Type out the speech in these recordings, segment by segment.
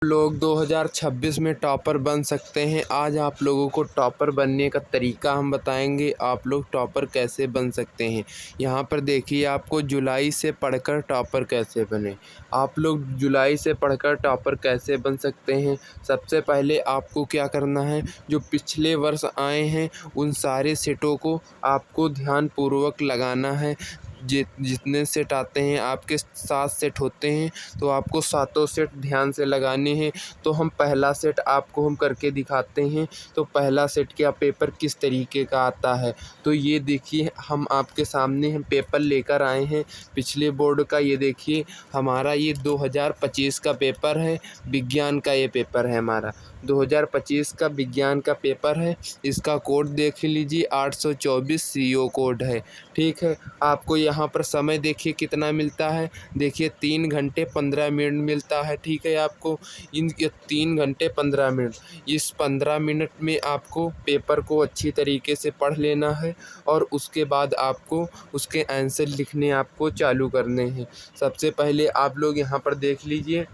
लोग 2026 में टॉपर बन सकते हैं। आज आप लोगों को टॉपर बनने का तरीका हम बताएंगे। आप लोग टॉपर कैसे बन सकते हैं। यहाँ पर देखिए, आपको जुलाई से पढ़कर टॉपर कैसे बने। आप लोग जुलाई से पढ़कर टॉपर कैसे बन सकते हैं। सबसे पहले आपको क्या करना है, जो पिछले वर्ष आए हैं उन सारे सेटों को आपको ध्यानपूर्वक लगाना है। जितने सेट आते हैं, आपके 7 सेट होते हैं, तो आपको सातों सेट ध्यान से लगाने हैं। तो हम पहला सेट आपको हम करके दिखाते हैं। तो पहला सेट का पेपर किस तरीके का आता है, तो ये देखिए, हम आपके सामने हम पेपर लेकर आए हैं पिछले बोर्ड का। ये देखिए, हमारा ये 2025 का पेपर है, विज्ञान का ये पेपर है हमारा 2025 का विज्ञान का पेपर है। इसका कोड देख लीजिए, 824 CO कोड है। ठीक है, आपको यहाँ पर समय देखिए कितना मिलता है। देखिए 3 घंटे 15 मिनट मिलता है। ठीक है, आपको इन 3 घंटे 15 मिनट, इस 15 मिनट में आपको पेपर को अच्छी तरीके से पढ़ लेना है और उसके बाद आपको उसके आंसर लिखने आपको चालू करने हैं। सबसे पहले आप लोग यहाँ पर देख लीजिए,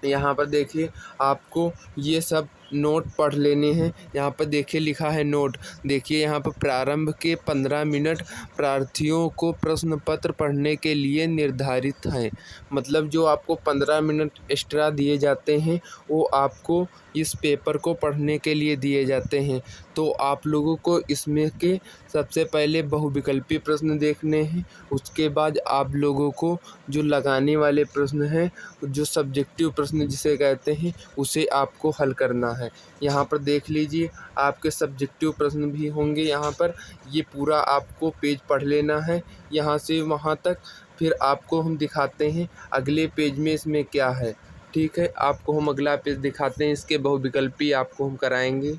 यहाँ पर देखिए, आपको ये सब नोट पढ़ लेने हैं। यहाँ पर देखिए लिखा है नोट। देखिए यहाँ पर प्रारंभ के 15 मिनट प्रार्थियों को प्रश्न पत्र पढ़ने के लिए निर्धारित हैं। मतलब जो आपको 15 मिनट एक्स्ट्रा दिए जाते हैं, वो आपको इस पेपर को पढ़ने के लिए दिए जाते हैं। तो आप लोगों को इसमें के सबसे पहले बहुविकल्पी प्रश्न देखने हैं। उसके बाद आप लोगों को जो लगाने वाले प्रश्न हैं, जो सब्जेक्टिव प्रश्न जिसे कहते हैं, उसे आपको हल करना है। यहाँ पर देख लीजिए, आपके सब्जेक्टिव प्रश्न भी होंगे। यहाँ पर ये पूरा आपको पेज पढ़ लेना है यहाँ से वहाँ तक। फिर आपको हम दिखाते हैं अगले पेज में इसमें क्या है। ठीक है, आपको हम अगला पेज दिखाते हैं, इसके बहुविकल्पी आपको हम कराएंगे।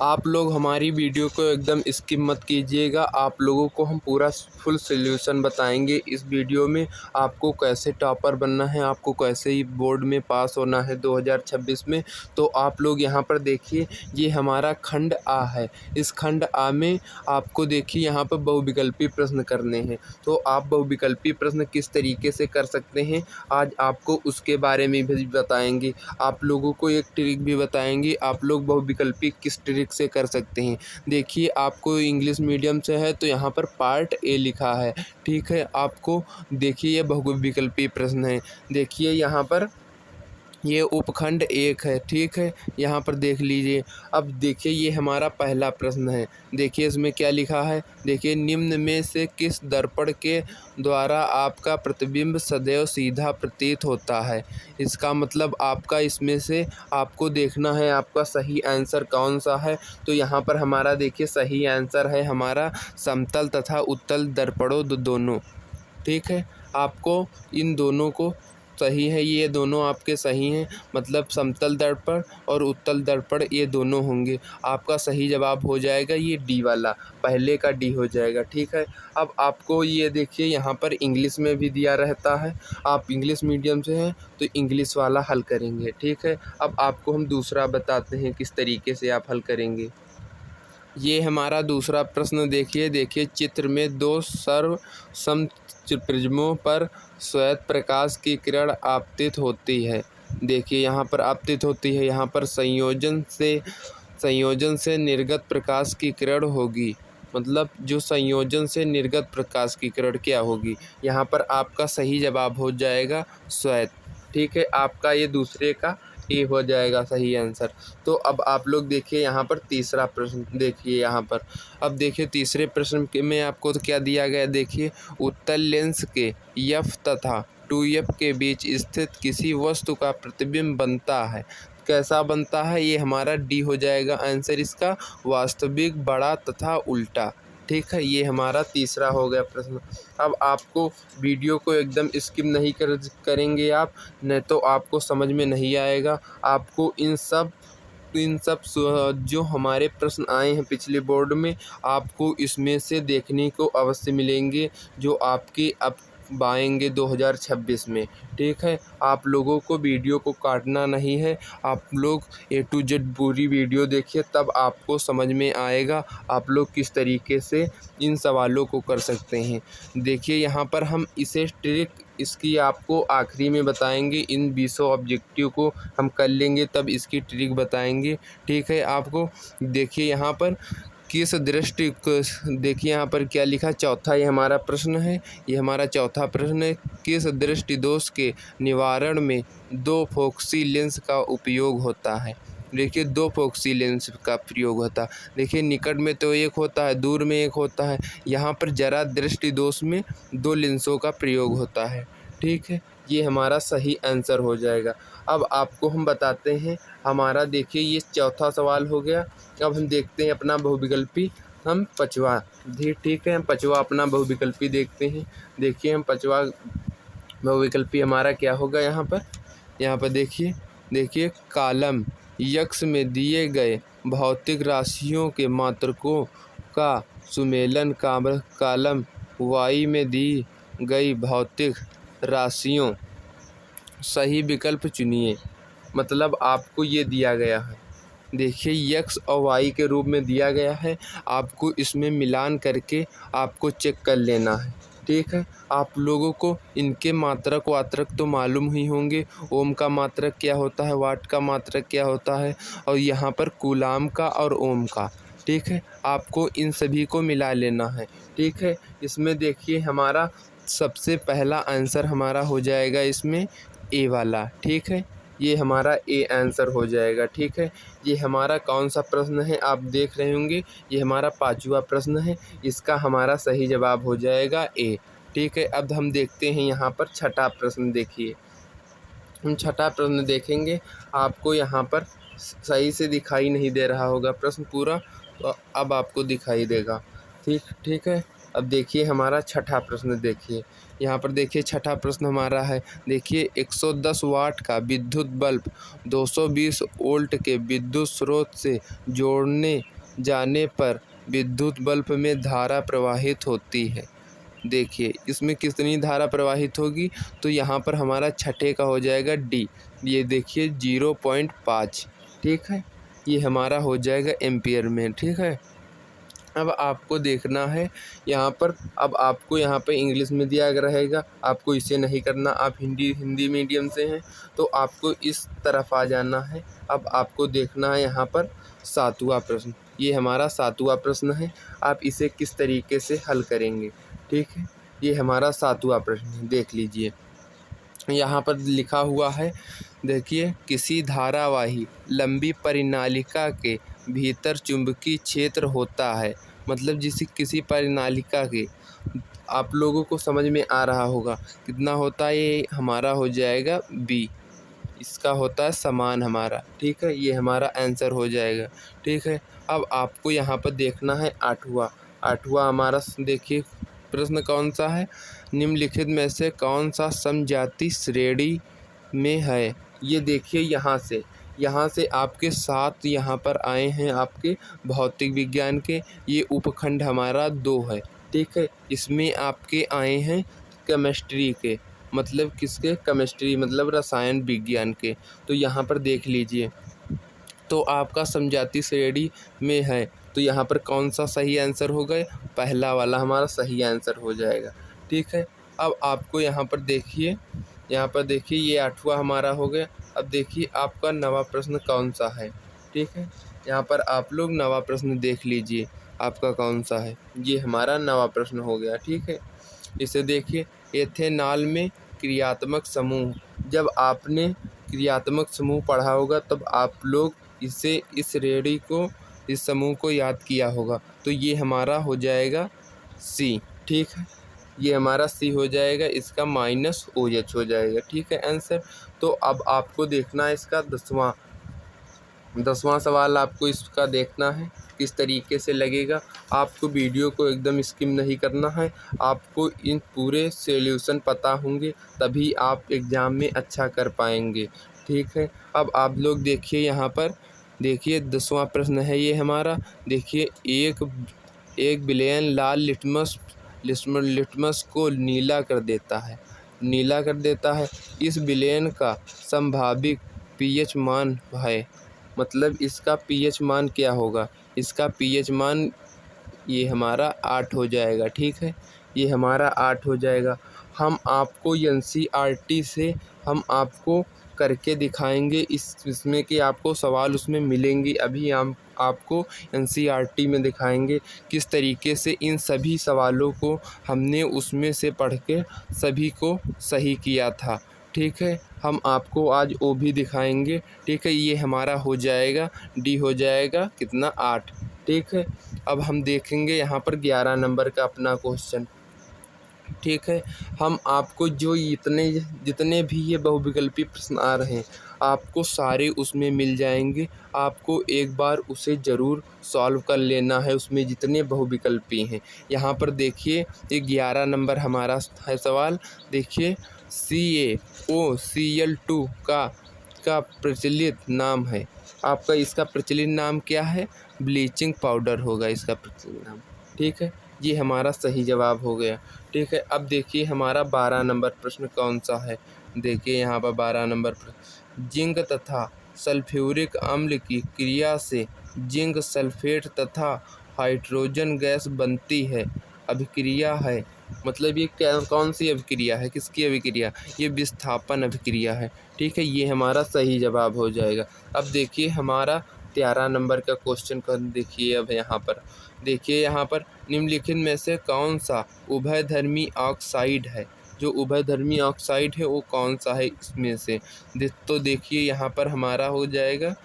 आप लोग हमारी वीडियो को एकदम स्किप मत कीजिएगा। आप लोगों को हम पूरा फुल सॉल्यूशन बताएंगे इस वीडियो में। आपको कैसे टॉपर बनना है, आपको कैसे ही बोर्ड में पास होना है 2026 में। तो आप लोग यहाँ पर देखिए, ये हमारा खंड आ है। इस खंड आ में आपको देखिए यहाँ पर बहुविकल्पी प्रश्न करने हैं। तो आप बहुविकल्पी प्रश्न किस तरीके से कर सकते हैं, आज आपको उसके बारे में भी बताएंगे। आप लोगों को एक ट्रिक भी बताएंगे, आप लोग बहुविकल्पी किस ट्रिक से कर सकते हैं। देखिए, आपको इंग्लिश मीडियम से है तो यहाँ पर पार्ट ए लिखा है। ठीक है, आपको देखिए ये बहुविकल्पी प्रश्न है। देखिए यहाँ पर ये उपखंड 1 है। ठीक है, यहाँ पर देख लीजिए। अब देखिए, ये हमारा पहला प्रश्न है। देखिए इसमें क्या लिखा है। देखिए, निम्न में से किस दर्पण के द्वारा आपका प्रतिबिंब सदैव सीधा प्रतीत होता है। इसका मतलब आपका इसमें से आपको देखना है आपका सही आंसर कौन सा है। तो यहाँ पर हमारा देखिए सही आंसर है हमारा समतल तथा उत्तल दर्पणों दोनों। ठीक है, आपको इन दोनों को सही है, ये दोनों आपके सही हैं। मतलब समतल दर्पण और उत्तल दर्पण ये दोनों होंगे। आपका सही जवाब हो जाएगा ये डी वाला, पहले का डी हो जाएगा। ठीक है, अब आपको ये देखिए यहाँ पर इंग्लिश में भी दिया रहता है। आप इंग्लिश मीडियम से हैं तो इंग्लिश वाला हल करेंगे। ठीक है, अब आपको हम दूसरा बताते हैं किस तरीके से आप हल करेंगे। ये हमारा दूसरा प्रश्न देखिए, चित्र में 2 सर्वसम प्रिज्मों पर श्वेत प्रकाश की किरण आपतित होती है। देखिए यहाँ पर आपतित होती है, यहाँ पर संयोजन से निर्गत प्रकाश की किरण होगी। मतलब जो संयोजन से निर्गत प्रकाश की किरण क्या होगी। यहाँ पर आपका सही जवाब हो जाएगा श्वेत। ठीक है, आपका ये दूसरे का ए हो जाएगा सही आंसर। तो अब आप लोग देखिए यहाँ पर तीसरा प्रश्न देखिए। यहाँ पर अब देखिए तीसरे प्रश्न में आपको तो क्या दिया गया। देखिए, उत्तल लेंस के एफ तथा 2f के बीच स्थित किसी वस्तु का प्रतिबिंब बनता है। कैसा बनता है, ये हमारा डी हो जाएगा आंसर इसका, वास्तविक, बड़ा तथा उल्टा। ठीक है, ये हमारा तीसरा हो गया प्रश्न। अब आपको वीडियो को एकदम स्किप नहीं करेंगे आप, नहीं तो आपको समझ में नहीं आएगा। आपको इन सब जो हमारे प्रश्न आए हैं पिछले बोर्ड में, आपको इसमें से देखने को अवश्य मिलेंगे जो आपके अब आएंगे 2026 में। ठीक है, आप लोगों को वीडियो को काटना नहीं है। आप लोग A to Z पूरी वीडियो देखिए, तब आपको समझ में आएगा आप लोग किस तरीके से इन सवालों को कर सकते हैं। देखिए यहाँ पर हम इसे ट्रिक इसकी आपको आखिरी में बताएंगे। इन 20 ऑब्जेक्टिव को हम कर लेंगे तब इसकी ट्रिक बताएंगे। ठीक है, आपको देखिए यहाँ पर किस दृष्टि देखिए यहाँ पर क्या लिखा, चौथा ये हमारा प्रश्न है। ये हमारा चौथा प्रश्न है, किस दृष्टि दोष के निवारण में 2 फोकसी लेंस का उपयोग होता है। देखिए 2 फोकसी लेंस का प्रयोग होता है। देखिए निकट में तो एक होता है, दूर में एक होता है। यहाँ पर जरा दृष्टि दोष में 2 लेंसों का प्रयोग होता है। ठीक है, ये हमारा सही आंसर हो जाएगा। अब आपको हम बताते हैं हमारा, देखिए ये चौथा सवाल हो गया। अब हम देखते हैं अपना बहुविकल्पी, हम पाँचवा, ठीक है, हम पाँचवा अपना बहुविकल्पी देखते हैं। देखिए हम पाँचवा बहुविकल्पी हमारा क्या होगा यहाँ पर देखिए कॉलम यक्स में दिए गए भौतिक राशियों के मात्रकों का सुमेलन कॉलम वाई में दी गई भौतिक राशियों, सही विकल्प चुनिए। मतलब आपको ये दिया गया है, देखिए यक्स और वाई के रूप में दिया गया है। आपको इसमें मिलान करके आपको चेक कर लेना है। ठीक है, आप लोगों को इनके मात्रक वात्रक तो मालूम ही होंगे। ओम का मात्रक क्या होता है, वाट का मात्रक क्या होता है, और यहाँ पर कूलाम का और ओम का। ठीक है, आपको इन सभी को मिला लेना है। ठीक है, इसमें देखिए हमारा सबसे पहला आंसर हमारा हो जाएगा इसमें ए वाला। ठीक है, ये हमारा ए आंसर हो जाएगा। ठीक है, ये हमारा कौन सा प्रश्न है आप देख रहे होंगे, ये हमारा पाँचवा प्रश्न है। इसका हमारा सही जवाब हो जाएगा ए। ठीक है, अब हम देखते हैं यहाँ पर छठा प्रश्न। देखिए हम छठा प्रश्न देखेंगे। आपको यहाँ पर सही से दिखाई नहीं दे रहा होगा प्रश्न पूरा, तो अब आपको दिखाई देगा। ठीक है, अब देखिए हमारा छठा प्रश्न। देखिए यहाँ पर देखिए छठा प्रश्न हमारा है। देखिए 110 वाट का विद्युत बल्ब 220 वोल्ट के विद्युत स्रोत से जोड़ने जाने पर विद्युत बल्ब में धारा प्रवाहित होती है। देखिए इसमें कितनी धारा प्रवाहित होगी, तो यहाँ पर हमारा छठे का हो जाएगा डी। ये देखिए 0.5। ठीक है, ये हमारा हो जाएगा एम्पियर में। ठीक है, अब आपको देखना है यहाँ पर, अब आपको यहाँ पे इंग्लिश में दिया रहेगा, आपको इसे नहीं करना। आप हिंदी मीडियम से हैं तो आपको इस तरफ आ जाना है। अब आपको देखना है यहाँ पर सातवां प्रश्न। ये हमारा सातवां प्रश्न है, आप इसे किस तरीके से हल करेंगे। ठीक है, ये हमारा सातवां प्रश्न है, देख लीजिए यहाँ पर लिखा हुआ है। देखिए किसी धारावाही लंबी परिनालिका के भीतर चुंबकीय क्षेत्र होता है। मतलब किसी परिनालिका के, आप लोगों को समझ में आ रहा होगा कितना होता है, ये हमारा हो जाएगा बी। इसका होता है समान हमारा। ठीक है, ये हमारा आंसर हो जाएगा। ठीक है, अब आपको यहाँ पर देखना है आठवां हमारा। देखिए प्रश्न कौन सा है, निम्नलिखित में से कौन सा समजाति श्रेणी में है। ये देखिए यहाँ से आपके 7 यहाँ पर आए हैं आपके भौतिक विज्ञान के। ये उपखंड हमारा 2 है। ठीक है, इसमें आपके आए हैं केमिस्ट्री के, मतलब किसके, केमिस्ट्री मतलब रसायन विज्ञान के। तो यहाँ पर देख लीजिए, तो आपका समजाति श्रेणी में है, तो यहाँ पर कौन सा सही आंसर होगा, पहला वाला हमारा सही आंसर हो जाएगा। ठीक है, अब आपको यहाँ पर देखिए ये आठवां हमारा हो गया। अब देखिए आपका नवा प्रश्न कौन सा है। ठीक है, यहाँ पर आप लोग नवा प्रश्न देख लीजिए आपका कौन सा है। ये हमारा नवा प्रश्न हो गया। ठीक है, इसे देखिए, एथेनॉल में क्रियात्मक समूह, जब आपने क्रियात्मक समूह पढ़ा होगा तब आप लोग इस समूह को याद किया होगा। तो ये हमारा हो जाएगा सी। ठीक है, ये हमारा सी हो जाएगा, इसका -OH हो जाएगा। ठीक है आंसर। तो अब आपको देखना है इसका 10वां सवाल। आपको इसका देखना है किस तरीके से लगेगा। आपको वीडियो को एकदम स्किप नहीं करना है, आपको इन पूरे सॉल्यूशन पता होंगे तभी आप एग्ज़ाम में अच्छा कर पाएंगे। ठीक है, अब आप लोग देखिए यहाँ पर, देखिए 10वां प्रश्न है ये हमारा। देखिए एक विलयन लाल लिटमस को नीला कर देता है। इस विलयन का संभावित pH मान है। मतलब इसका pH मान क्या होगा, इसका pH मान ये हमारा 8 हो जाएगा। ठीक है, ये हमारा 8 हो जाएगा। हम आपको एनसीईआरटी से हम आपको करके दिखाएंगे इसमें कि आपको सवाल उसमें मिलेंगे। अभी हम आपको एनसीईआरटी में दिखाएंगे किस तरीके से इन सभी सवालों को हमने उसमें से पढ़ के सभी को सही किया था। ठीक है, हम आपको आज वो भी दिखाएंगे। ठीक है, ये हमारा हो जाएगा, डी हो जाएगा कितना 8। ठीक है, अब हम देखेंगे यहाँ पर 11 नंबर का अपना क्वेश्चन। ठीक है, हम आपको जो जितने भी ये बहुविकल्पी प्रश्न आ रहे हैं आपको सारे उसमें मिल जाएंगे। आपको एक बार उसे ज़रूर सॉल्व कर लेना है, उसमें जितने बहुविकल्पी हैं। यहाँ पर देखिए ये 11 नंबर हमारा है सवाल। देखिए CaOCl2 का प्रचलित नाम है। आपका इसका प्रचलित नाम क्या है? ब्लीचिंग पाउडर होगा इसका प्रचलित नाम। ठीक है, ये हमारा सही जवाब हो गया। ठीक है, अब देखिए हमारा 12 नंबर प्रश्न कौन सा है। देखिए यहाँ पर 12 नंबर प्रश्न, जिंक तथा सल्फ्यूरिक अम्ल की क्रिया से जिंक सल्फेट तथा हाइड्रोजन गैस बनती है। अभिक्रिया है, मतलब ये क्या कौन सी अभिक्रिया है, किसकी अभिक्रिया? ये विस्थापन अभिक्रिया है। ठीक है, ये हमारा सही जवाब हो जाएगा। अब देखिए हमारा 13 नंबर का क्वेश्चन कर देखिए। अब यहाँ पर देखिए, यहाँ पर निम्नलिखित में से कौन सा उभयधर्मी ऑक्साइड है? जो उभयधर्मी ऑक्साइड है वो कौन सा है इसमें से? तो देखिए यहाँ पर हमारा हो जाएगा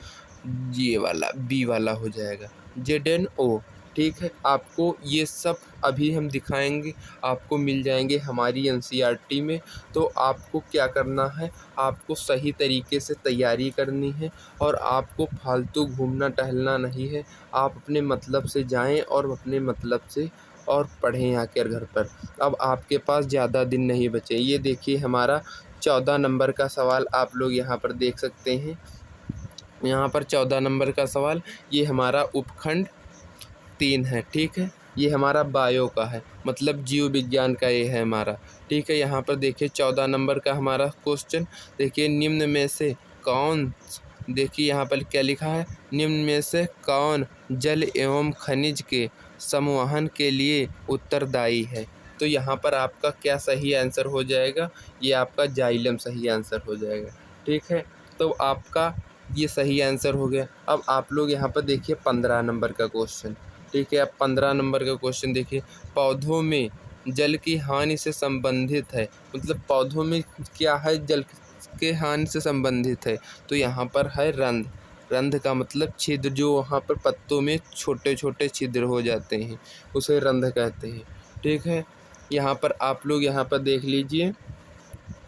ये वाला, बी वाला हो जाएगा, ZnO। ठीक है, आपको ये सब अभी हम दिखाएंगे, आपको मिल जाएंगे हमारी एनसीईआरटी में। तो आपको क्या करना है, आपको सही तरीके से तैयारी करनी है और आपको फालतू घूमना टहलना नहीं है। आप अपने मतलब से जाएं और अपने मतलब से और पढ़ें आकर घर पर। अब आपके पास ज़्यादा दिन नहीं बचे। ये देखिए हमारा 14 नंबर का सवाल आप लोग यहाँ पर देख सकते हैं। यहाँ पर 14 नंबर का सवाल, ये हमारा उपखंड 3 है। ठीक है, ये हमारा बायो का है, मतलब जीव विज्ञान का ये है हमारा। ठीक है, यहाँ पर देखिए 14 नंबर का हमारा क्वेश्चन। देखिए निम्न में से कौन, देखिए यहाँ पर क्या लिखा है, निम्न में से कौन जल एवं खनिज के संवहन के लिए उत्तरदायी है? तो यहाँ पर आपका क्या सही आंसर हो जाएगा? ये आपका जाइलम सही आंसर हो जाएगा। ठीक है, तो आपका ये सही आंसर हो गया। अब आप लोग यहाँ पर देखिए 15 नंबर का क्वेश्चन। ठीक है, अब 15 नंबर का क्वेश्चन देखिए, पौधों में जल की हानि से संबंधित है, मतलब पौधों में क्या है, जल के हानि से संबंधित है। तो यहाँ पर है रंध्र। रंध्र का मतलब छिद्र, जो वहाँ पर पत्तों में छोटे छोटे छिद्र हो जाते हैं, उसे रंध्र कहते हैं। ठीक है, यहाँ पर आप लोग यहाँ पर देख लीजिए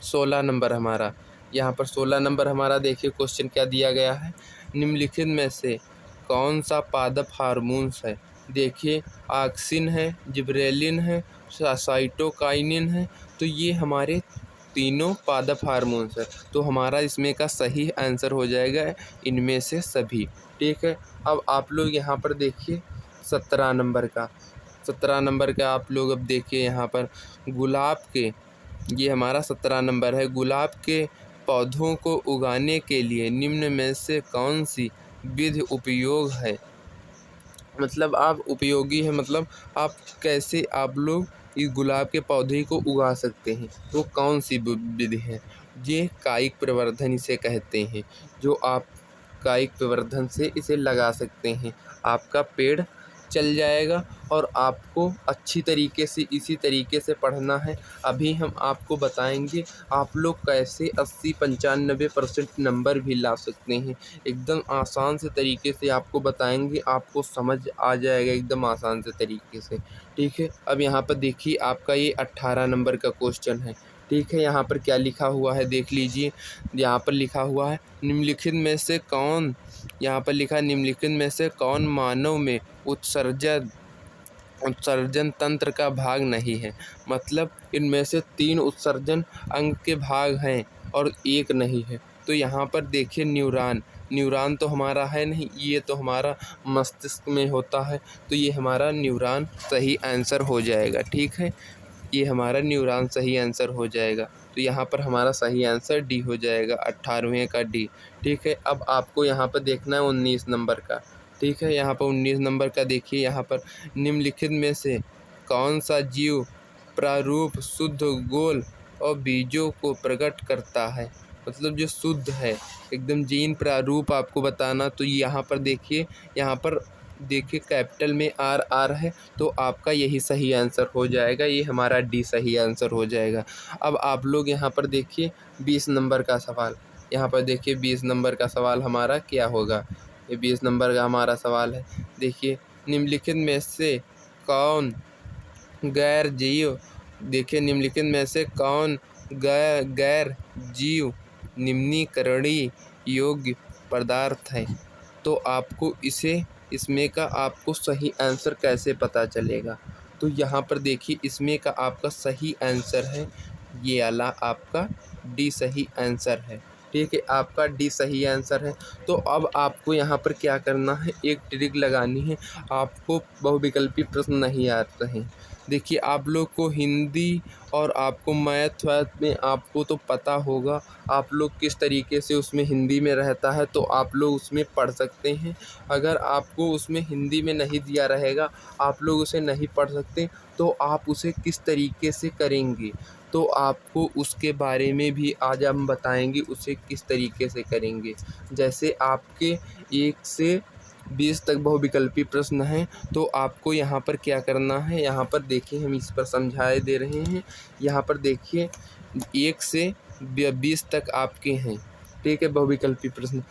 16 नंबर हमारा। यहाँ पर 16 नंबर हमारा देखिए क्वेश्चन क्या दिया गया है, निम्नलिखित में से कौन सा पादप हार्मोन्स है? देखिए ऑक्सिन है, जिब्रेलिन है, साइटोकाइनिन है। तो ये हमारे तीनों पादप हार्मोन्स है। तो हमारा इसमें का सही आंसर हो जाएगा इनमें से सभी। ठीक है, अब आप लोग यहाँ पर देखिए 17 नंबर का। 17 नंबर का आप लोग अब देखिए यहाँ पर, गुलाब के, ये हमारा 17 नंबर है, गुलाब के पौधों को उगाने के लिए निम्न में से कौन सी विधि उपयोग है? मतलब आप उपयोगी है, मतलब आप कैसे आप लोग इस गुलाब के पौधे को उगा सकते हैं, तो कौन सी विधि है? ये कायिक प्रवर्धन इसे कहते हैं, जो आप कायिक प्रवर्धन से इसे लगा सकते हैं। आपका पेड़ चल जाएगा और आपको अच्छी तरीके से इसी तरीके से पढ़ना है। अभी हम आपको बताएंगे आप लोग कैसे 80-95% नंबर भी ला सकते हैं। एकदम आसान से तरीके से आपको बताएंगे, आपको समझ आ जाएगा एकदम आसान से तरीके से। ठीक है, अब यहाँ पर देखिए आपका ये 18 नंबर का क्वेश्चन है। ठीक है, यहाँ पर क्या लिखा हुआ है देख लीजिए। यहाँ पर लिखा हुआ है, निम्नलिखित में से कौन, यहाँ पर लिखा निम्नलिखित में से कौन मानव में उत्सर्जन तंत्र का भाग नहीं है? मतलब इनमें से 3 उत्सर्जन अंग के भाग हैं और एक नहीं है। तो यहाँ पर देखिए न्यूरॉन, न्यूरॉन तो हमारा है नहीं, ये तो हमारा मस्तिष्क में होता है। तो ये हमारा न्यूरॉन सही आंसर हो जाएगा। ठीक है, ये हमारा न्यूरॉन सही आंसर हो जाएगा। तो यहाँ पर हमारा सही आंसर डी हो जाएगा, 18वें का डी। ठीक है, अब आपको यहाँ पर देखना है 19 नंबर का। ठीक है, यहाँ पर 19 नंबर का देखिए, यहाँ पर निम्नलिखित में से कौन सा जीव प्रारूप शुद्ध गोल और बीजों को प्रकट करता है। मतलब जो शुद्ध है एकदम जीन प्रारूप आपको बताना। तो यहाँ पर देखिए, कैपिटल में आर आर है, तो आपका यही सही आंसर हो जाएगा। ये हमारा डी सही आंसर हो जाएगा। अब आप लोग यहाँ पर देखिए 20 नंबर का सवाल। यहाँ पर देखिए 20 नंबर का सवाल हमारा क्या होगा। ये 20 नंबर का हमारा सवाल है। देखिए, निम्नलिखित में से कौन गैर जीव निम्नलिखित में से कौन गैर जीव निम्नीकरणीय योग्य पदार्थ है। तो आपको इसमें का आपको सही आंसर कैसे पता चलेगा। तो यहाँ पर देखिए, इसमें का आपका सही आंसर है ये वाला, आपका डी सही आंसर है। ठीक है, आपका डी सही आंसर है। तो अब आपको यहाँ पर क्या करना है, एक ट्रिक लगानी है। आपको बहुविकल्पी प्रश्न नहीं आते हैं। देखिए, आप लोग को हिंदी और आपको मैथ में आपको तो पता होगा आप लोग किस तरीके से उसमें हिंदी में रहता है, तो आप लोग उसमें पढ़ सकते हैं। अगर आपको उसमें हिंदी में नहीं दिया रहेगा, आप लोग उसे नहीं पढ़ सकते, तो आप उसे किस तरीके से करेंगे, तो आपको उसके बारे में भी आज हम बताएंगे उसे किस तरीके से करेंगे। जैसे आपके 1 से 20 तक बहुविकल्पी प्रश्न हैं, तो आपको यहाँ पर क्या करना है, यहाँ पर देखिए हम इस पर समझाए दे रहे हैं। यहाँ पर देखिए 1 से 20 तक आपके हैं। ठीक है, बहुविकल्पी प्रश्न।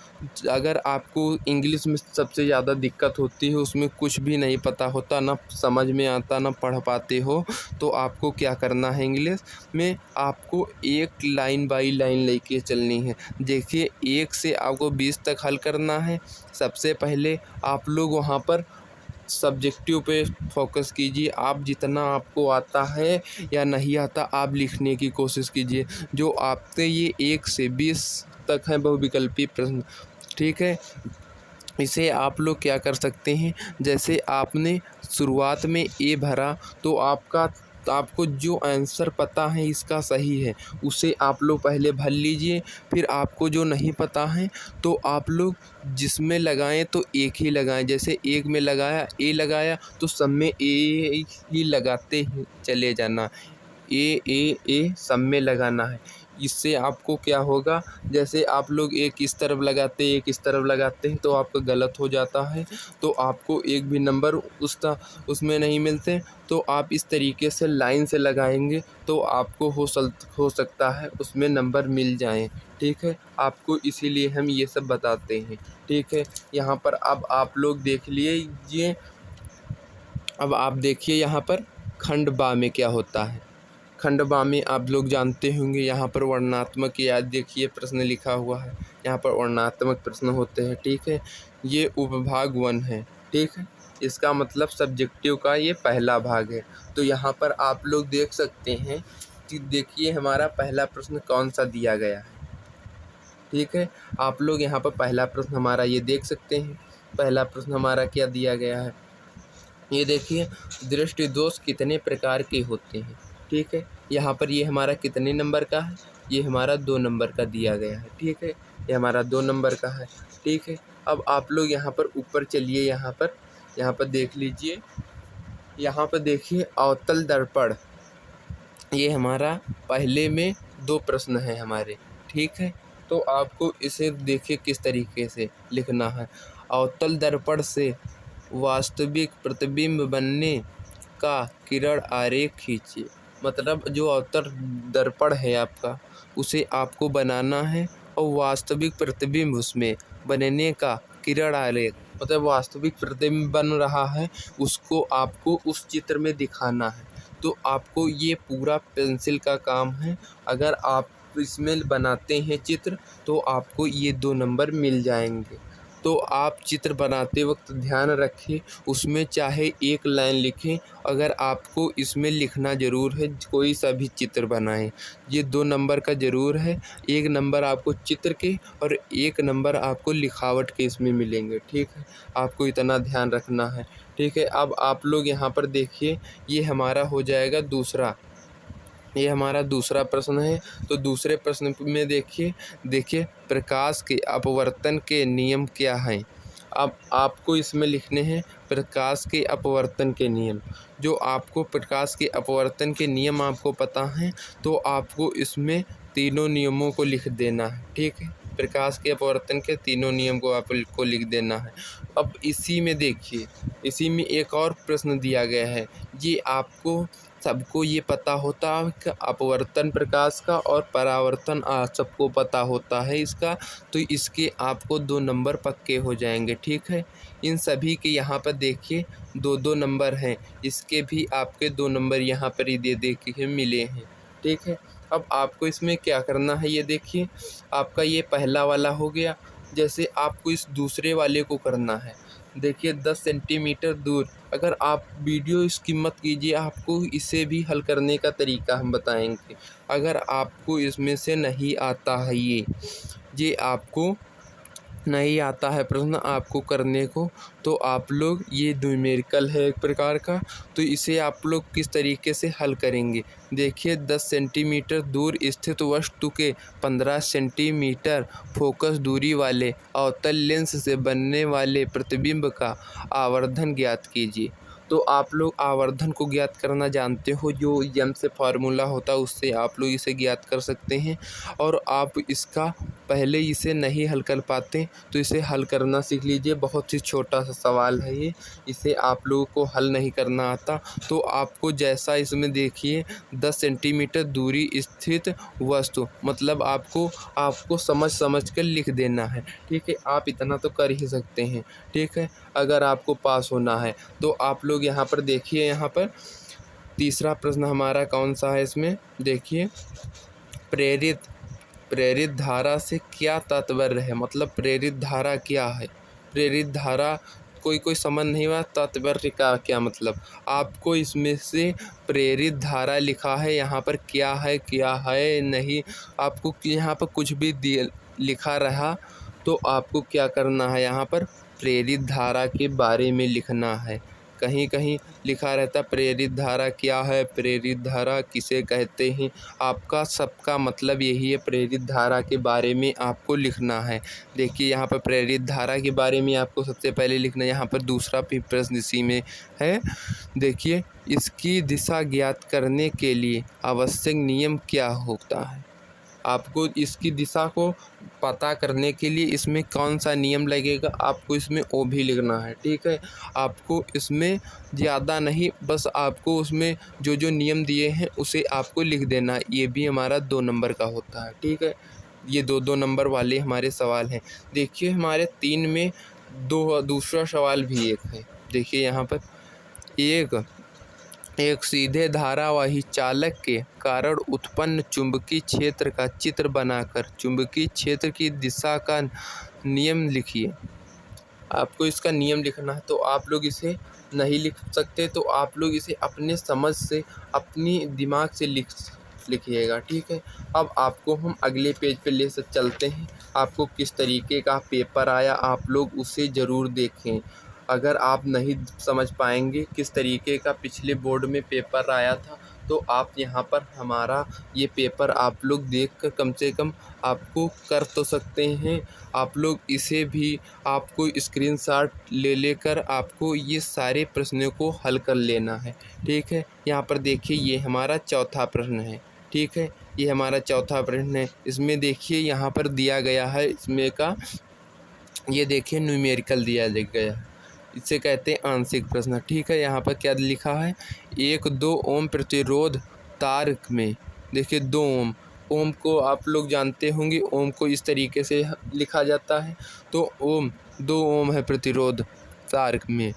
अगर आपको इंग्लिश में सबसे ज़्यादा दिक्कत होती है, उसमें कुछ भी नहीं पता होता, ना समझ में आता, ना पढ़ पाते हो, तो आपको क्या करना है, इंग्लिश में आपको एक लाइन बाई लाइन लेके चलनी है। देखिए, 1 से आपको 20 तक हल करना है। सबसे पहले आप लोग वहाँ पर सब्जेक्टिव पे फोकस कीजिए। आप जितना आपको आता है या नहीं आता, आप लिखने की कोशिश कीजिए। जो आपके ये 1 से 20 तक हैं बहुविकल्पी प्रश्न। ठीक है, इसे आप लोग क्या कर सकते हैं, जैसे आपने शुरुआत में ए भरा, तो आपको जो आंसर पता है इसका सही है, उसे आप लोग पहले भर लीजिए। फिर आपको जो नहीं पता है, तो आप लोग जिसमें लगाएं तो एक ही लगाएं। जैसे एक में लगाया, ए लगाया, तो सब में ए ही लगाते ही चले जाना। ए सब में लगाना है। इससे आपको क्या होगा, जैसे आप लोग एक इस तरफ लगाते हैं, एक इस तरफ लगाते हैं, तो आपका गलत हो जाता है, तो आपको एक भी नंबर उसमें नहीं मिलते। तो आप इस तरीके से लाइन से लगाएंगे, तो आपको हो सकता है उसमें नंबर मिल जाएं। ठीक है, आपको इसीलिए हम ये सब बताते हैं। ठीक है, यहाँ पर अब आप लोग देख लीजिए। अब आप देखिए यहाँ पर खंड बा में क्या होता है। खंड बा में आप लोग जानते होंगे, यहाँ पर वर्णनात्मक याद देखिए प्रश्न लिखा हुआ है। यहाँ पर वर्णनात्मक प्रश्न होते हैं। ठीक है, ये उपभाग 1 है। ठीक है, इसका मतलब सब्जेक्टिव का ये पहला भाग है। तो यहाँ पर आप लोग देख सकते हैं कि देखिए हमारा पहला प्रश्न कौन सा दिया गया है। ठीक है, आप लोग यहाँ पर पहला प्रश्न हमारा ये देख सकते हैं। पहला प्रश्न हमारा क्या दिया गया है, ये देखिए, दृष्टि दोष कितने प्रकार के होते हैं। ठीक है, यहाँ पर ये हमारा कितने नंबर का है, ये हमारा 2 नंबर का दिया गया है। ठीक है, ये हमारा 2 नंबर का है। ठीक है, अब आप लोग यहाँ पर ऊपर चलिए, यहाँ पर देख लीजिए। यहाँ पर देखिए अवतल दर्पण, ये हमारा पहले में 2 प्रश्न हैं हमारे। ठीक है, तो आपको इसे देखिए किस तरीके से लिखना है। अवतल दर्पण से वास्तविक प्रतिबिंब बनने का किरण आरेख खींचिए। मतलब जो अवतल दर्पण है आपका, उसे आपको बनाना है, और वास्तविक प्रतिबिंब उसमें बनने का किरण आरेख, मतलब वास्तविक प्रतिबिंब बन रहा है, उसको आपको उस चित्र में दिखाना है। तो आपको ये पूरा पेंसिल का काम है। अगर आप इसमें बनाते हैं चित्र, तो आपको ये 2 नंबर मिल जाएंगे। तो आप चित्र बनाते वक्त ध्यान रखें, उसमें चाहे एक लाइन लिखें, अगर आपको इसमें लिखना ज़रूर है, कोई सा भी चित्र बनाएं। ये 2 नंबर का ज़रूर है। 1 नंबर आपको चित्र के और 1 नंबर आपको लिखावट के इसमें मिलेंगे। ठीक है, आपको इतना ध्यान रखना है। ठीक है, अब आप लोग यहाँ पर देखिए, ये हमारा हो जाएगा दूसरा, ये हमारा दूसरा प्रश्न है। तो दूसरे प्रश्न में देखिए प्रकाश के अपवर्तन के नियम क्या हैं। अब आपको इसमें लिखने हैं प्रकाश के अपवर्तन के नियम। जो आपको प्रकाश के अपवर्तन के नियम आपको पता हैं तो आपको इसमें तीनों नियमों को लिख देना है, ठीक है। प्रकाश के अपवर्तन के तीनों नियम को आपको लिख देना है। अब इसी में देखिए, इसी में एक और प्रश्न दिया गया है। ये आपको सबको ये पता होता है कि अपवर्तन प्रकाश का और परावर्तन सबको पता होता है इसका, तो इसके आपको 2 नंबर पक्के हो जाएंगे, ठीक है। इन सभी के यहाँ पर देखिए 2-2 नंबर हैं, इसके भी आपके 2 नंबर यहाँ पर ही दे के मिले हैं, ठीक है। अब आपको इसमें क्या करना है, ये देखिए आपका ये पहला वाला हो गया। जैसे आपको इस दूसरे वाले को करना है, देखिए 10 सेंटीमीटर दूर। अगर आप वीडियो इसकी मत कीजिए, आपको इसे भी हल करने का तरीका हम बताएंगे। अगर आपको इसमें से नहीं आता है ये आपको नहीं आता है प्रश्न आपको करने को, तो आप लोग ये न्यूमेरिकल है एक प्रकार का, तो इसे आप लोग किस तरीके से हल करेंगे। देखिए 10 सेंटीमीटर दूर स्थित वस्तु के 15 सेंटीमीटर फोकस दूरी वाले अवतल लेंस से बनने वाले प्रतिबिंब का आवर्धन ज्ञात कीजिए। तो आप लोग आवर्धन को ज्ञात करना जानते हो, जो यम से फार्मूला होता है उससे आप लोग इसे ज्ञात कर सकते हैं। और आप इसका पहले इसे नहीं हल कर पाते तो इसे हल करना सीख लीजिए। बहुत ही छोटा सा सवाल है ये, इसे आप लोगों को हल नहीं करना आता तो आपको जैसा इसमें देखिए 10 सेंटीमीटर दूरी स्थित वस्तु, मतलब आपको समझ कर लिख देना है, ठीक है। आप इतना तो कर ही सकते हैं, ठीक है, अगर आपको पास होना है। तो आप लोग यहाँ पर देखिए, यहाँ पर तीसरा प्रश्न हमारा कौन सा है, इसमें देखिए प्रेरित धारा से क्या तात्पर्य है, मतलब प्रेरित धारा क्या है। प्रेरित धारा कोई समझ नहीं हुआ तात्पर्य का क्या मतलब। आपको इसमें से प्रेरित धारा लिखा है, यहाँ पर क्या है नहीं, आपको यहाँ पर कुछ भी लिखा रहा तो आपको क्या करना है, यहाँ पर प्रेरित धारा के बारे में लिखना है। कहीं कहीं लिखा रहता प्रेरित धारा क्या है, प्रेरित धारा किसे कहते हैं, आपका सबका मतलब यही है, प्रेरित धारा के बारे में आपको लिखना है। देखिए यहाँ पर प्रेरित धारा के बारे में आपको सबसे पहले लिखना है। यहाँ पर दूसरा भी प्रश्न इसी में है। देखिए इसकी दिशा ज्ञात करने के लिए आवश्यक नियम क्या होता है। आपको इसकी दिशा को पता करने के लिए इसमें कौन सा नियम लगेगा, आपको इसमें वो भी लिखना है, ठीक है। आपको इसमें ज़्यादा नहीं, बस आपको उसमें जो जो नियम दिए हैं उसे आपको लिख देना है। ये भी हमारा 2 नंबर का होता है, ठीक है। ये 2-2 नंबर वाले हमारे सवाल हैं। देखिए हमारे 3 में दूसरा सवाल भी एक है। देखिए यहाँ पर एक सीधे धारावाही चालक के कारण उत्पन्न चुंबकीय क्षेत्र का चित्र बनाकर चुंबकीय क्षेत्र की दिशा का नियम लिखिए। आपको इसका नियम लिखना है, तो आप लोग इसे नहीं लिख सकते तो आप लोग इसे अपने समझ से, अपनी दिमाग से लिखिएगा, ठीक है। अब आपको हम अगले पेज पे ले से चलते हैं। आपको किस तरीके का पेपर आया आप लोग उसे ज़रूर देखें। अगर आप नहीं समझ पाएंगे किस तरीके का पिछले बोर्ड में पेपर आया था, तो आप यहाँ पर हमारा ये पेपर आप लोग देखकर कम से कम आपको कर तो सकते हैं। आप लोग इसे भी आपको स्क्रीनशॉट लेकर आपको ये सारे प्रश्नों को हल कर लेना है, ठीक है। यहाँ पर देखिए ये हमारा चौथा प्रश्न है, ठीक है। ये हमारा चौथा प्रश्न है। इसमें देखिए यहाँ पर दिया गया है, इसमें का ये देखिए न्यूमेरिकल दिया गया है, इसे कहते हैं आंशिक प्रश्न, ठीक है। यहाँ पर क्या लिखा है, 1-2 ओम प्रतिरोध तार में, देखिए 2 ओम को आप लोग जानते होंगे, ओम को इस तरीके से लिखा जाता है। तो 2 ओम है प्रतिरोध तार में,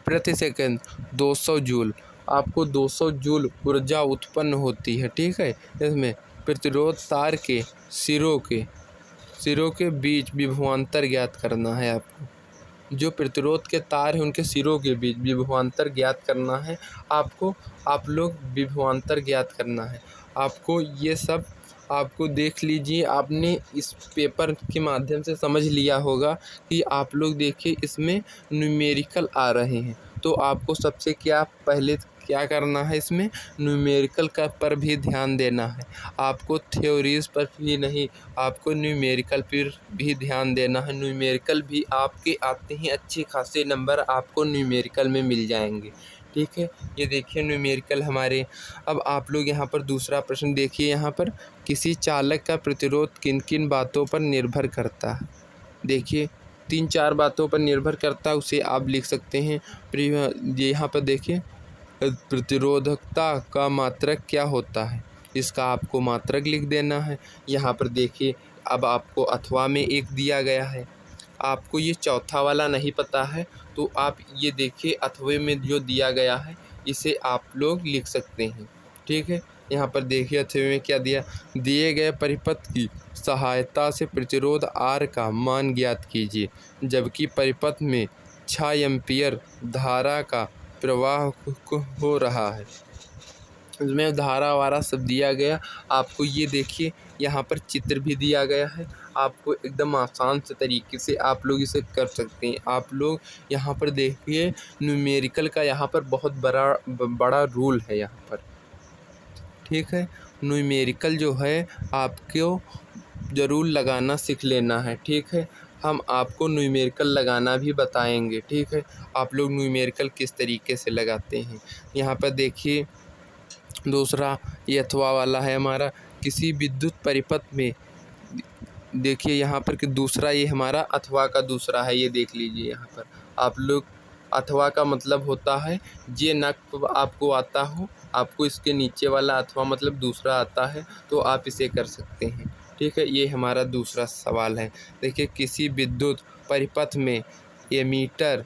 प्रति सेकंड 200 जूल, आपको 200 जूल ऊर्जा उत्पन्न होती है, ठीक है। इसमें प्रतिरोध तार के सिरों के बीच विभवांतर ज्ञात करना है। आपको जो प्रतिरोध के तार हैं उनके सिरों के बीच विभवांतर ज्ञात करना है। आप लोग विभवांतर ज्ञात करना है। आपको ये सब आपको देख लीजिए, आपने इस पेपर के माध्यम से समझ लिया होगा कि आप लोग देखिए इसमें न्यूमेरिकल आ रहे हैं, तो आपको सबसे क्या पहले क्या करना है, इसमें न्यूमेरिकल का पर भी ध्यान देना है। आपको थ्योरीज पर भी नहीं, आपको न्यूमेरिकल पर भी ध्यान देना है। न्यूमेरिकल भी आपके आते हैं, अच्छे खासे नंबर आपको न्यूमेरिकल में मिल जाएंगे। ठीक है, ये देखिए न्यूमेरिकल हमारे। अब आप लोग यहाँ पर दूसरा प्रश्न देखिए, यहाँ पर किसी चालक का प्रतिरोध किन किन बातों पर निर्भर करता है। देखिए 3-4 बातों पर निर्भर करता है, उसे आप लिख सकते हैं। यहाँ पर देखिए प्रतिरोधकता का मात्रक क्या होता है, इसका आपको मात्रक लिख देना है। यहाँ पर देखिए अब आपको अथवा में एक दिया गया है, आपको ये चौथा वाला नहीं पता है तो आप ये देखिए अथवे में जो दिया गया है इसे आप लोग लिख सकते हैं। ठीक है, यहाँ पर देखिए अथवे में क्या दिया, दिए गए परिपथ की सहायता से प्रतिरोध R का मान ज्ञात कीजिए, जबकि परिपथ में 6 एम्पीयर धारा का प्रवाह हो रहा है। इसमें धारा वारा सब दिया गया। आपको ये देखिए यहाँ पर चित्र भी दिया गया है, आपको एकदम आसान से तरीके से आप लोग इसे कर सकते हैं। आप लोग यहाँ पर देखिए न्यूमेरिकल का यहाँ पर बहुत बड़ा रूल है यहाँ पर। ठीक है, न्यूमेरिकल जो है आपको ज़रूर लगाना सीख लेना है। ठीक है, हम आपको न्यूमेरिकल लगाना भी बताएंगे। ठीक है, आप लोग न्यूमेरिकल किस तरीके से लगाते हैं। यहाँ पर देखिए दूसरा ये अथवा वाला है हमारा, किसी विद्युत परिपथ में देखिए यहाँ पर कि दूसरा ये हमारा अथवा का दूसरा है, ये देख लीजिए यहाँ पर आप लोग। अथवा का मतलब होता है ये ना आपको आता हो, आपको इसके नीचे वाला अथवा मतलब दूसरा आता है तो आप इसे कर सकते हैं। ठीक है, ये हमारा दूसरा सवाल है। देखिए किसी विद्युत परिपथ में एमीटर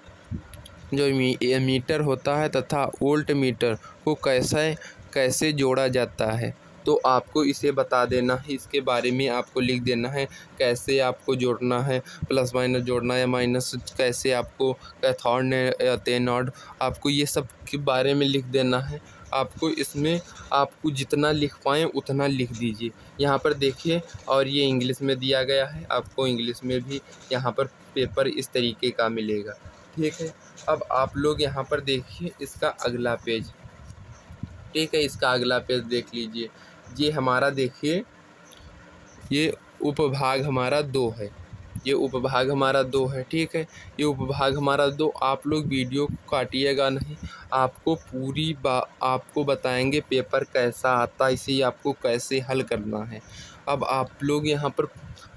जो एमीटर होता है तथा वोल्ट मीटर को कैसे जोड़ा जाता है, तो आपको इसे बता देना है, इसके बारे में आपको लिख देना है कैसे आपको जोड़ना है, प्लस माइनस जोड़ना है, माइनस कैसे आपको कैथोड या एनोड, आपको ये सब के बारे में लिख देना है। आपको इसमें आपको जितना लिख पाएँ उतना लिख दीजिए। यहाँ पर देखिए और ये इंग्लिश में दिया गया है, आपको इंग्लिश में भी यहाँ पर पेपर इस तरीके का मिलेगा। ठीक है, अब आप लोग यहाँ पर देखिए इसका अगला पेज। ठीक है, इसका अगला पेज देख लीजिए। ये हमारा देखिए ये उपभाग हमारा 2 है, ये उपभाग हमारा 2 है। ठीक है, ये उपभाग हमारा 2। आप लोग वीडियो को काटिएगा नहीं, आपको पूरी आपको बताएंगे पेपर कैसा आता है, इसे आपको कैसे हल करना है। अब आप लोग यहाँ पर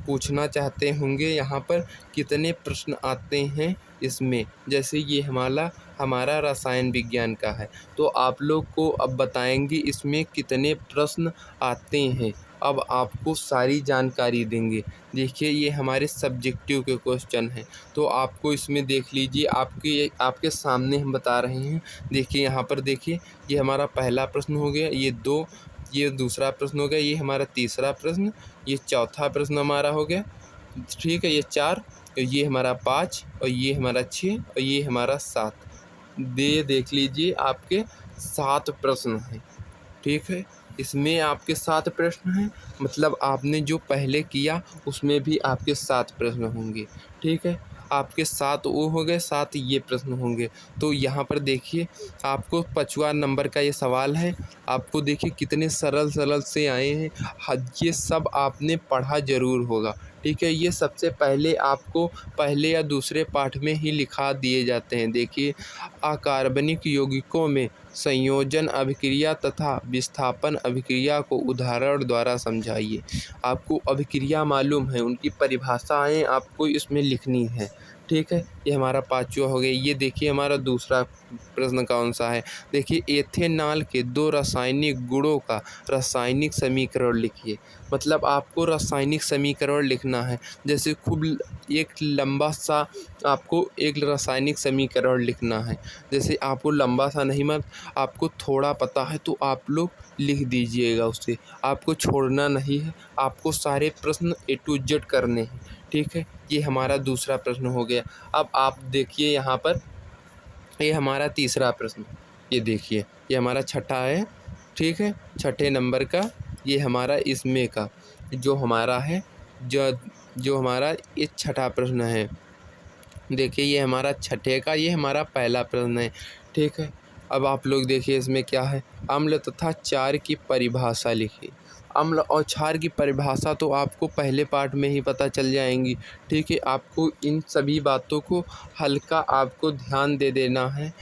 पूछना चाहते होंगे यहाँ पर कितने प्रश्न आते हैं इसमें, जैसे ये हमारा रसायन विज्ञान का है तो आप लोग को अब बताएंगे इसमें कितने प्रश्न आते हैं। अब आपको सारी जानकारी देंगे। देखिए ये हमारे सब्जेक्टिव के क्वेश्चन हैं तो आपको इसमें देख लीजिए, आपके सामने हम बता रहे हैं। देखिए यहाँ पर देखिए ये हमारा पहला प्रश्न हो गया, ये 2, ये दूसरा प्रश्न हो गया, ये हमारा तीसरा प्रश्न, ये चौथा प्रश्न हमारा हो गया। ठीक है, ये 4, ये हमारा 5 और ये हमारा 6 और ये हमारा 7। देख लीजिए आपके 7 प्रश्न हैं। ठीक है, इसमें आपके 7 प्रश्न हैं, मतलब आपने जो पहले किया उसमें भी आपके 7 प्रश्न होंगे। ठीक है, आपके 7 वो हो गए, 7 ये प्रश्न होंगे। तो यहाँ पर देखिए आपको 5वां नंबर का ये सवाल है, आपको देखिए कितने सरल से आए हैं। ये सब आपने पढ़ा ज़रूर होगा। ठीक है, ये सबसे पहले आपको पहले या दूसरे पाठ में ही लिखा दिए जाते हैं। देखिए अकार्बनिक यौगिकों में संयोजन अभिक्रिया तथा विस्थापन अभिक्रिया को उदाहरण द्वारा समझाइए। आपको अभिक्रिया मालूम है, उनकी परिभाषाएं आपको इसमें लिखनी है। ठीक है, ये हमारा 5वां हो गया। ये देखिए हमारा दूसरा प्रश्न कौन सा है, देखिए एथेनॉल के 2 रासायनिक गुणों का रासायनिक समीकरण लिखिए। मतलब आपको रासायनिक समीकरण लिखना है, जैसे खूब एक लंबा सा आपको एक रासायनिक समीकरण लिखना है। जैसे आपको लंबा सा नहीं, मत आपको थोड़ा पता है तो आप लोग लिख दीजिएगा उसे, आपको छोड़ना नहीं है, आपको सारे प्रश्न A to Z करने हैं। ठीक है, ये हमारा दूसरा प्रश्न हो गया। अब आप देखिए यहाँ पर ये हमारा तीसरा प्रश्न, ये देखिए ये हमारा छठा है। ठीक है, छठे नंबर का ये हमारा इसमें का जो हमारा है, जो हमारा ये छठा प्रश्न है। देखिए ये हमारा छठे का ये हमारा पहला प्रश्न है। ठीक है, अब आप लोग देखिए इसमें क्या है, अम्ल तथा क्षार की परिभाषा लिखिए। अम्ल और क्षार की परिभाषा तो आपको पहले पार्ट में ही पता चल जाएंगी, ठीक है। आपको इन सभी बातों को हल्का आपको ध्यान दे देना है,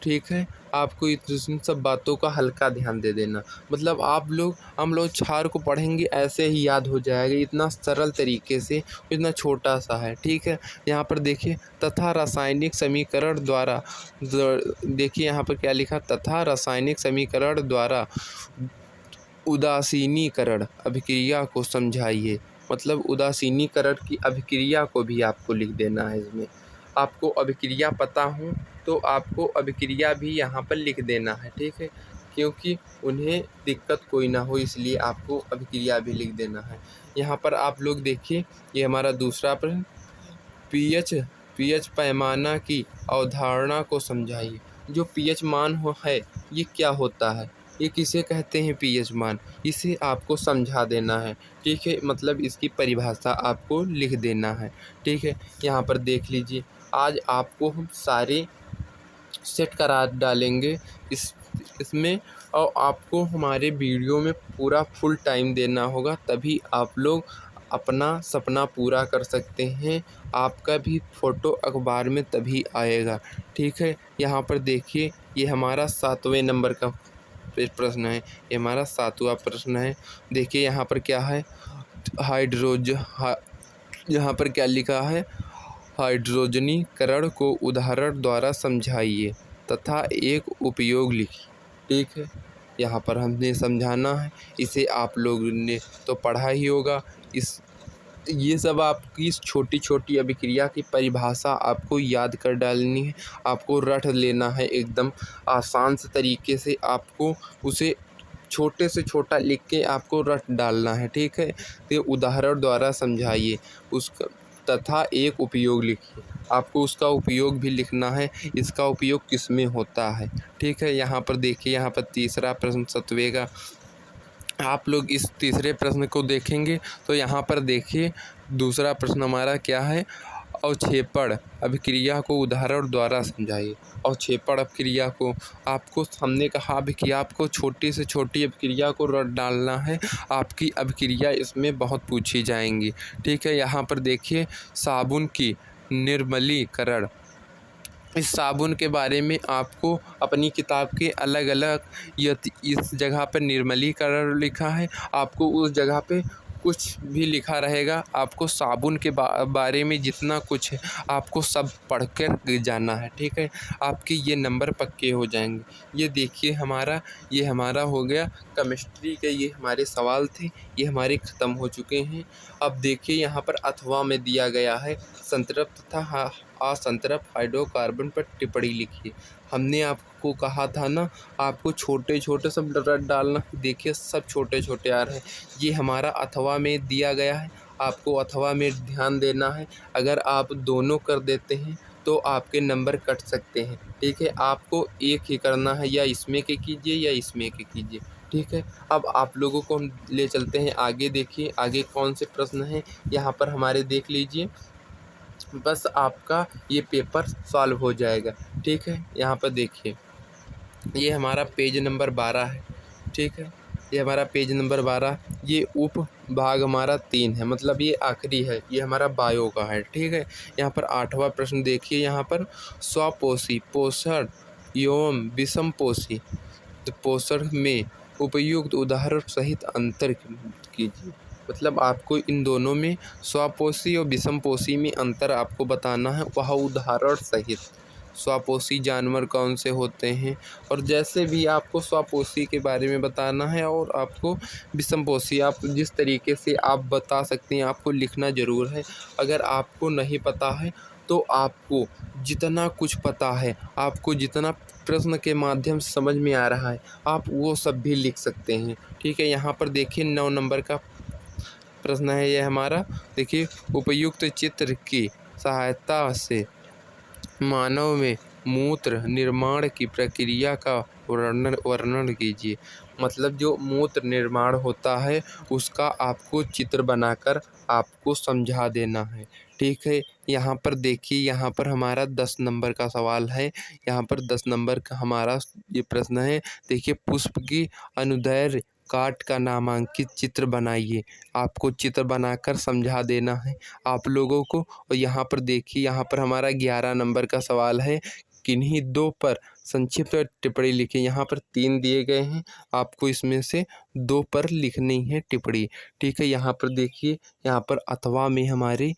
ठीक है। आपको इन सब बातों का हल्का ध्यान दे देना, मतलब आप लोग हम लोग क्षार को पढ़ेंगे ऐसे ही याद हो जाएगा, इतना सरल तरीके से, इतना छोटा सा है, ठीक है। यहाँ पर देखिए तथा रासायनिक समीकरण द्वारा, देखिए यहाँ पर क्या लिखा, तथा रासायनिक समीकरण द्वारा उदासीनीकरण अभिक्रिया को समझाइए। मतलब उदासीनीकरण की अभिक्रिया को भी आपको लिख देना है इसमें। आपको अभिक्रिया पता हो तो आपको अभिक्रिया भी यहाँ पर लिख देना है, ठीक है, क्योंकि उन्हें दिक्कत कोई ना हो इसलिए आपको अभिक्रिया भी लिख देना है। यहाँ पर आप लोग देखिए, ये हमारा दूसरा प्रश्न, पीएच पैमाना की अवधारणा को समझाइए। जो पीएच मान है ये क्या होता है, ये किसे कहते हैं पीएच मान, इसे आपको समझा देना है, ठीक है। मतलब इसकी परिभाषा आपको लिख देना है, ठीक है। यहाँ पर देख लीजिए, आज आपको हम सारे सेट करा डालेंगे इसमें, और आपको हमारे वीडियो में पूरा फुल टाइम देना होगा, तभी आप लोग अपना सपना पूरा कर सकते हैं। आपका भी फ़ोटो अखबार में तभी आएगा, ठीक है। यहाँ पर देखिए, ये हमारा 7वें नंबर का प्रश्न है, ये हमारा 7वां प्रश्न है। देखिए यहाँ पर क्या है, यहाँ पर क्या लिखा है, हाइड्रोजनीकरण को उदाहरण द्वारा समझाइए तथा एक उपयोग लिखिए, ठीक है। यहाँ पर हमने समझाना है, इसे आप लोग ने तो पढ़ा ही होगा। ये सब आपकी इस छोटी छोटी अभिक्रिया की परिभाषा आपको याद कर डालनी है, आपको रट लेना है एकदम आसान से तरीके से, आपको उसे छोटे से छोटा लिख के आपको रट डालना है, ठीक है। तो उदाहरण द्वारा समझाइए उसका तथा एक उपयोग लिखिए, आपको उसका उपयोग भी लिखना है, इसका उपयोग किस में होता है, ठीक है। यहाँ पर देखिए, यहाँ पर तीसरा प्रश्न 7वें का, आप लोग इस तीसरे प्रश्न को देखेंगे तो यहाँ पर देखिए दूसरा प्रश्न हमारा क्या है, अवक्षेपण अभिक्रिया को उदाहरण द्वारा समझाइए। अवक्षेपण अभिक्रिया को आपको हमने कहा भी कि आपको छोटी से छोटी अभिक्रिया को रट डालना है, आपकी अभिक्रिया इसमें बहुत पूछी जाएंगी, ठीक है। यहाँ पर देखिए साबुन की निर्मलीकरण, इस साबुन के बारे में आपको अपनी किताब के अलग अलग इस जगह पर निर्मलीकरण लिखा है, आपको उस जगह पे कुछ भी लिखा रहेगा, आपको साबुन के बारे में जितना कुछ है आपको सब पढ़ कर जाना है, ठीक है। आपके ये नंबर पक्के हो जाएंगे। ये देखिए ये हमारा हो गया केमिस्ट्री के, ये हमारे सवाल थे, ये हमारे ख़त्म हो चुके हैं। अब देखिए यहाँ पर अथवा में दिया गया है, संतृप्त तथा असंतृप्त हाइड्रोकार्बन पर टिप्पणी लिखिए। हमने आपको कहा था ना, आपको छोटे छोटे सब रट डालना, देखिए सब छोटे छोटे आ रहे हैं। ये हमारा अथवा में दिया गया है, आपको अथवा में ध्यान देना है। अगर आप दोनों कर देते हैं तो आपके नंबर कट सकते हैं, ठीक है। आपको एक ही करना है, या इसमें के कीजिए या इसमें के कीजिए, ठीक है। अब आप लोगों को हम ले चलते हैं आगे। देखिए आगे कौन से प्रश्न हैं यहाँ पर हमारे, देख लीजिए, बस आपका ये पेपर सॉल्व हो जाएगा, ठीक है। यहाँ पर देखिए, ये हमारा पेज नंबर 12 है, ठीक है। ये हमारा पेज नंबर 12, ये उप भाग हमारा 3 है, मतलब ये आखिरी है, ये हमारा बायो का है, ठीक है। यहाँ पर 8वां प्रश्न देखिए, यहाँ पर स्वपोषी पोषण एवं विषमपोषी पोषण में उपयुक्त उदाहरण सहित अंतर कीजिए। मतलब आपको इन दोनों में, स्वपोषी और विषमपोषी में अंतर आपको बताना है, वह उदाहरण सहित। स्वपोषी जानवर कौन से होते हैं, और जैसे भी आपको स्वपोषी के बारे में बताना है, और आपको विषमपोषी आप जिस तरीके से आप बता सकते हैं, आपको लिखना ज़रूर है। अगर आपको नहीं पता है तो आपको जितना कुछ पता है, आपको जितना प्रश्न के माध्यम से समझ में आ रहा है, आप वो सब भी लिख सकते हैं, ठीक है। यहाँ पर देखिए 9 नंबर का प्रश्न है ये हमारा, देखिए उपयुक्त चित्र की सहायता से मानव में मूत्र निर्माण की प्रक्रिया का वर्णन कीजिए। मतलब जो मूत्र निर्माण होता है उसका आपको चित्र बनाकर आपको समझा देना है, ठीक है। यहाँ पर देखिए, यहाँ पर हमारा 10 नंबर का सवाल है। यहाँ पर 10 नंबर का हमारा ये प्रश्न है। देखिए, पुष्प की अनुदैर्ध्य काट का नामांकित चित्र बनाइए। आपको चित्र बनाकर समझा देना है आप लोगों को। और यहाँ पर देखिए, यहाँ पर हमारा 11 नंबर का सवाल है। किन्हीं दो पर संक्षिप्त टिप्पणी लिखें। यहाँ पर 3 दिए गए हैं, आपको इसमें से 2 पर लिखनी है टिप्पणी। ठीक है। यहाँ पर देखिए, यहाँ पर अथवा में हमारे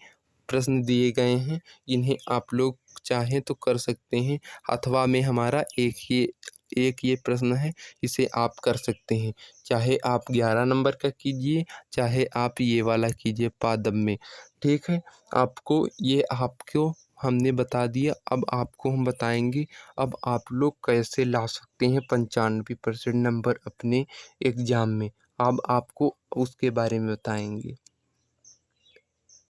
प्रश्न दिए गए हैं, इन्हें आप लोग चाहें तो कर सकते हैं। अथवा में हमारा एक ये प्रश्न है, इसे आप कर सकते हैं। चाहे आप 11 नंबर का कीजिए, चाहे आप ये वाला कीजिए पादप में। ठीक है। आपको हमने बता दिया। अब आपको हम बताएंगे अब आप लोग कैसे ला सकते हैं 95% नंबर अपने एग्ज़ाम में। अब आपको उसके बारे में बताएंगे।